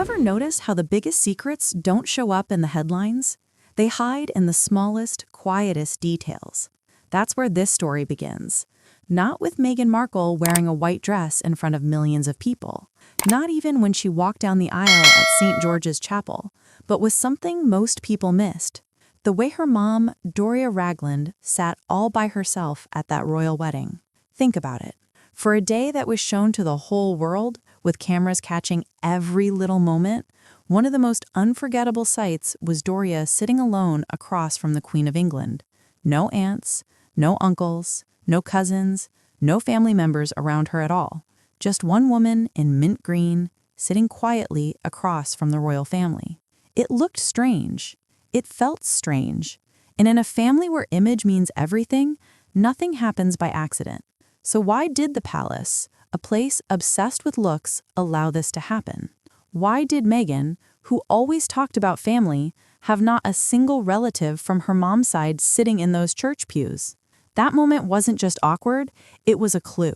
ever notice how the biggest secrets don't show up in the headlines? They hide in the smallest, quietest details. That's where this story begins. Not with Meghan Markle wearing a white dress in front of millions of people. Not even when she walked down the aisle at St. George's Chapel, but with something most people missed. The way her mom, Doria Ragland, sat all by herself at that royal wedding. Think about it. For a day that was shown to the whole world, with cameras catching every little moment, one of the most unforgettable sights was Doria sitting alone across from the Queen of England. No aunts, no uncles, no cousins, no family members around her at all. Just one woman in mint green, sitting quietly across from the royal family. It looked strange. It felt strange. And in a family where image means everything, nothing happens by accident. So why did the palace, a place obsessed with looks, allow this to happen? Why did Meghan, who always talked about family, have not a single relative from her mom's side sitting in those church pews? That moment wasn't just awkward, it was a clue.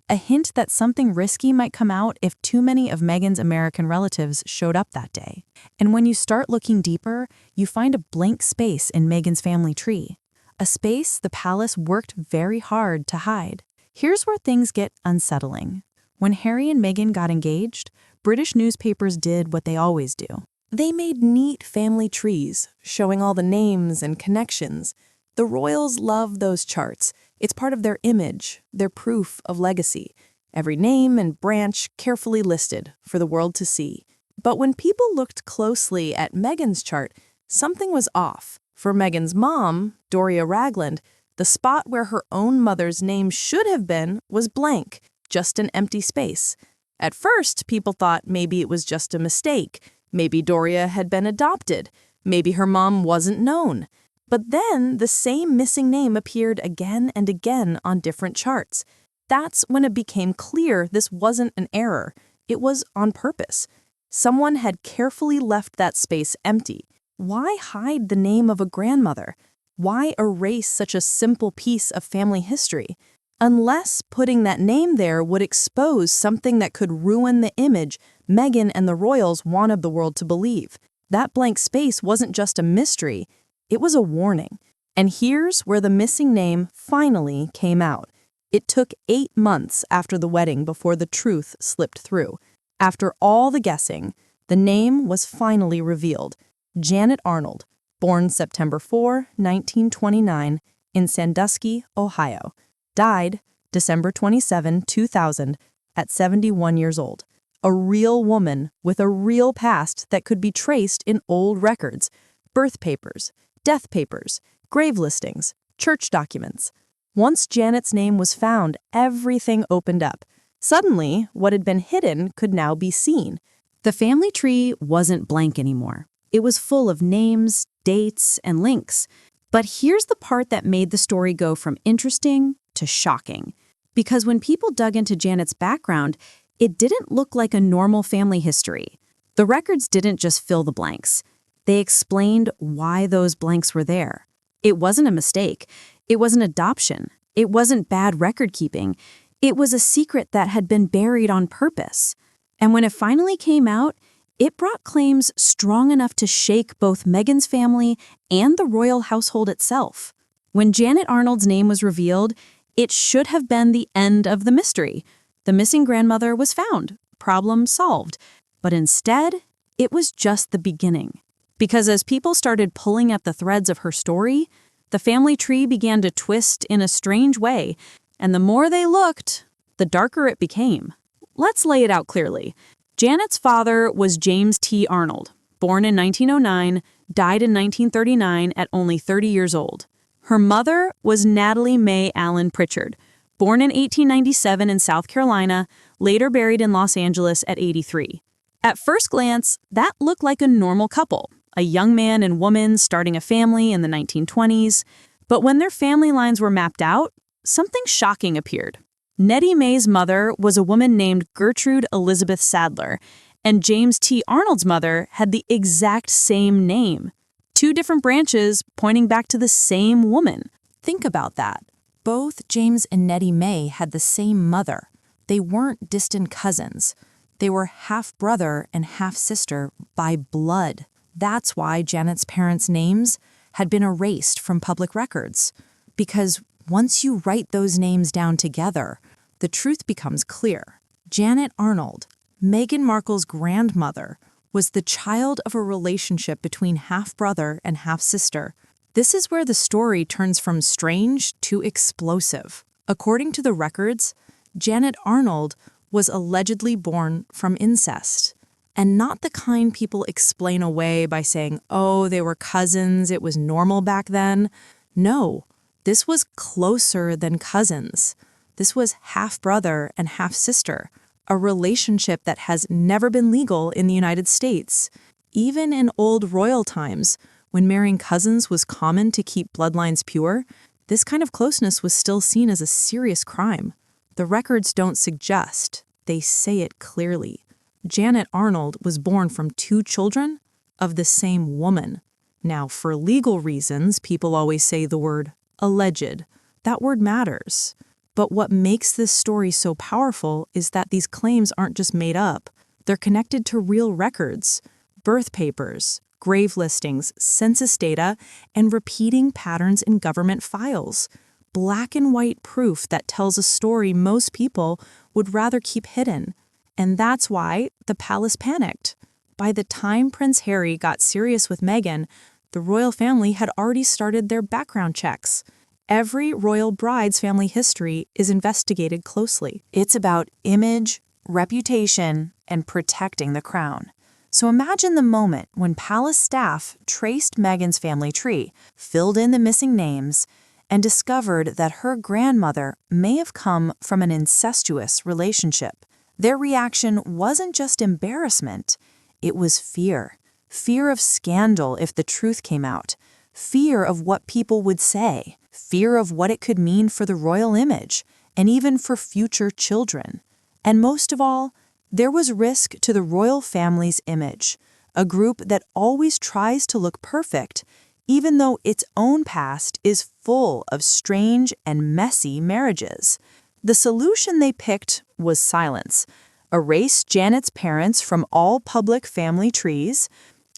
A hint that something risky might come out if too many of Meghan's American relatives showed up that day. And when you start looking deeper, you find a blank space in Meghan's family tree. A space the palace worked very hard to hide. Here's where things get unsettling. When Harry and Meghan got engaged, British newspapers did what they always do. They made neat family trees, showing all the names and connections. The royals love those charts. It's part of their image, their proof of legacy. Every name and branch carefully listed for the world to see. But when people looked closely at Meghan's chart, something was off. For Meghan's mom, Doria Ragland, the spot where her own mother's name should have been was blank, just an empty space. At first, people thought maybe it was just a mistake. Maybe Doria had been adopted. Maybe her mom wasn't known. But then the same missing name appeared again and again on different charts. That's when it became clear this wasn't an error. It was on purpose. Someone had carefully left that space empty. Why hide the name of a grandmother? Why erase such a simple piece of family history? Unless putting that name there would expose something that could ruin the image Meghan and the royals wanted the world to believe. That blank space wasn't just a mystery, it was a warning. And here's where the missing name finally came out. It took 8 months after the wedding before the truth slipped through. After all the guessing, the name was finally revealed. Janet Arnold, born September 4, 1929, in Sandusky, Ohio. Died December 27, 2000, at 71 years old. A real woman with a real past that could be traced in old records, birth papers, death papers, grave listings, church documents. Once Janet's name was found, everything opened up. Suddenly, what had been hidden could now be seen. The family tree wasn't blank anymore. It was full of names, dates, and links. But here's the part that made the story go from interesting to shocking. Because when people dug into Janet's background, it didn't look like a normal family history. The records didn't just fill the blanks. They explained why those blanks were there. It wasn't a mistake. It wasn't adoption. It wasn't bad record keeping. It was a secret that had been buried on purpose. And when it finally came out, it brought claims strong enough to shake both Meghan's family and the royal household itself. When Janet Arnold's name was revealed, it should have been the end of the mystery. The missing grandmother was found, problem solved. But instead, it was just the beginning. Because as people started pulling at the threads of her story, the family tree began to twist in a strange way, and the more they looked, the darker it became. Let's lay it out clearly. Janet's father was James T. Arnold, born in 1909, died in 1939 at only 30 years old. Her mother was Natalie Mae Allen Pritchard, born in 1897 in South Carolina, later buried in Los Angeles at 83. At first glance, that looked like a normal couple, a young man and woman starting a family in the 1920s. But when their family lines were mapped out, something shocking appeared. Nettie Mae's mother was a woman named Gertrude Elizabeth Sadler, and James T. Arnold's mother had the exact same name. 2 different branches pointing back to the same woman. Think about that. Both James and Nettie Mae had the same mother. They weren't distant cousins. They were half-brother and half-sister by blood. That's why Janet's parents' names had been erased from public records. Because once you write those names down together, the truth becomes clear. Janet Arnold, Meghan Markle's grandmother, was the child of a relationship between half-brother and half-sister. This is where the story turns from strange to explosive. According to the records, Janet Arnold was allegedly born from incest, and not the kind people explain away by saying, oh, they were cousins, it was normal back then. No, this was closer than cousins. This was half-brother and half-sister, a relationship that has never been legal in the United States. Even in old royal times, when marrying cousins was common to keep bloodlines pure, this kind of closeness was still seen as a serious crime. The records don't suggest, they say it clearly. Janet Arnold was born from 2 children of the same woman. Now, for legal reasons, people always say the word alleged. That word matters. But what makes this story so powerful is that these claims aren't just made up. They're connected to real records, birth papers, grave listings, census data, and repeating patterns in government files. Black and white proof that tells a story most people would rather keep hidden. And that's why the palace panicked. By the time Prince Harry got serious with Meghan, the royal family had already started their background checks. Every royal bride's family history is investigated closely. It's about image, reputation, and protecting the crown. So imagine the moment when palace staff traced Meghan's family tree, filled in the missing names, and discovered that her grandmother may have come from an incestuous relationship. Their reaction wasn't just embarrassment, it was fear. Fear of scandal if the truth came out. Fear of what people would say. Fear of what it could mean for the royal image, and even for future children. And most of all, there was risk to the royal family's image, a group that always tries to look perfect, even though its own past is full of strange and messy marriages. The solution they picked was silence. Erase Janet's parents from all public family trees,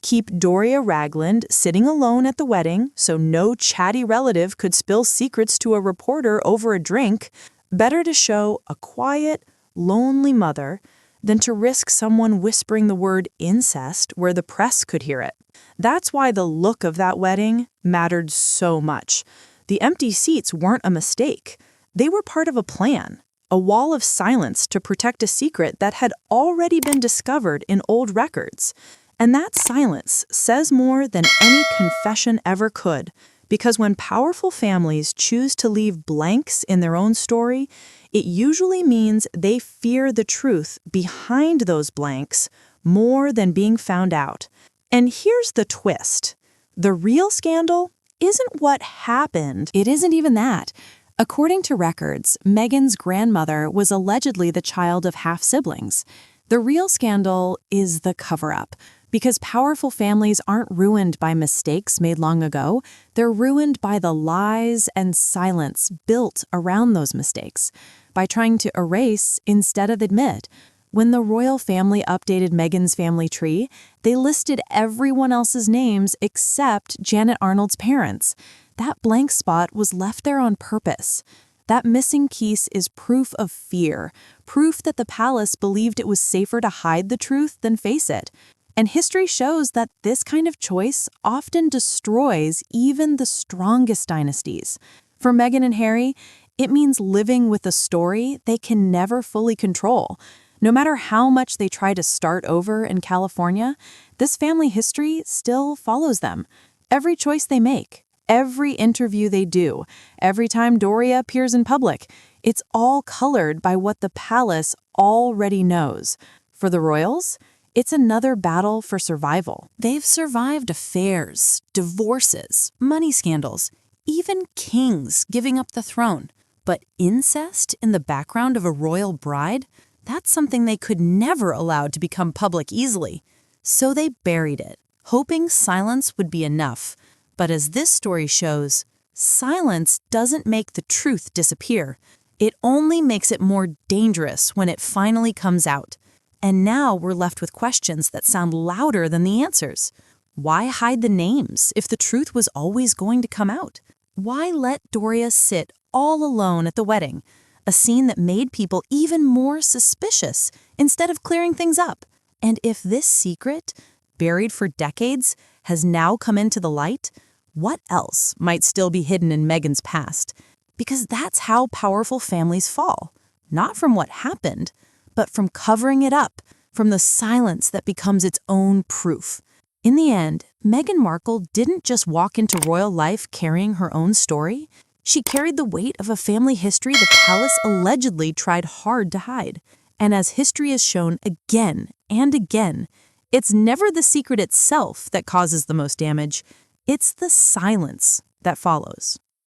keep Doria Ragland sitting alone at the wedding so no chatty relative could spill secrets to a reporter over a drink. Better to show a quiet, lonely mother than to risk someone whispering the word incest where the press could hear it. That's why the look of that wedding mattered so much. The empty seats weren't a mistake. They were part of a plan, a wall of silence to protect a secret that had already been discovered in old records. And that silence says more than any confession ever could, because when powerful families choose to leave blanks in their own story, it usually means they fear the truth behind those blanks more than being found out. And here's the twist. The real scandal isn't what happened. It isn't even that. According to records, Meghan's grandmother was allegedly the child of half-siblings. The real scandal is the cover-up. Because powerful families aren't ruined by mistakes made long ago, they're ruined by the lies and silence built around those mistakes, by trying to erase instead of admit. When the royal family updated Meghan's family tree, they listed everyone else's names except Janet Arnold's parents. That blank spot was left there on purpose. That missing piece is proof of fear, proof that the palace believed it was safer to hide the truth than face it. And history shows that this kind of choice often destroys even the strongest dynasties. For Meghan and Harry, it means living with a story they can never fully control. No matter how much they try to start over in California, this family history still follows them. Every choice they make, every interview they do, every time Doria appears in public, it's all colored by what the palace already knows. For the royals, it's another battle for survival. They've survived affairs, divorces, money scandals, even kings giving up the throne. But incest in the background of a royal bride? That's something they could never allow to become public easily. So they buried it, hoping silence would be enough. But as this story shows, silence doesn't make the truth disappear. It only makes it more dangerous when it finally comes out. And now we're left with questions that sound louder than the answers. Why hide the names if the truth was always going to come out? Why let Doria sit all alone at the wedding? A scene that made people even more suspicious instead of clearing things up. And if this secret, buried for decades, has now come into the light, what else might still be hidden in Meghan's past? Because that's how powerful families fall. Not from what happened, but from covering it up, from the silence that becomes its own proof. In the end, Meghan Markle didn't just walk into royal life carrying her own story. She carried the weight of a family history the palace allegedly tried hard to hide. And as history has shown again and again, it's never the secret itself that causes the most damage. It's the silence that follows.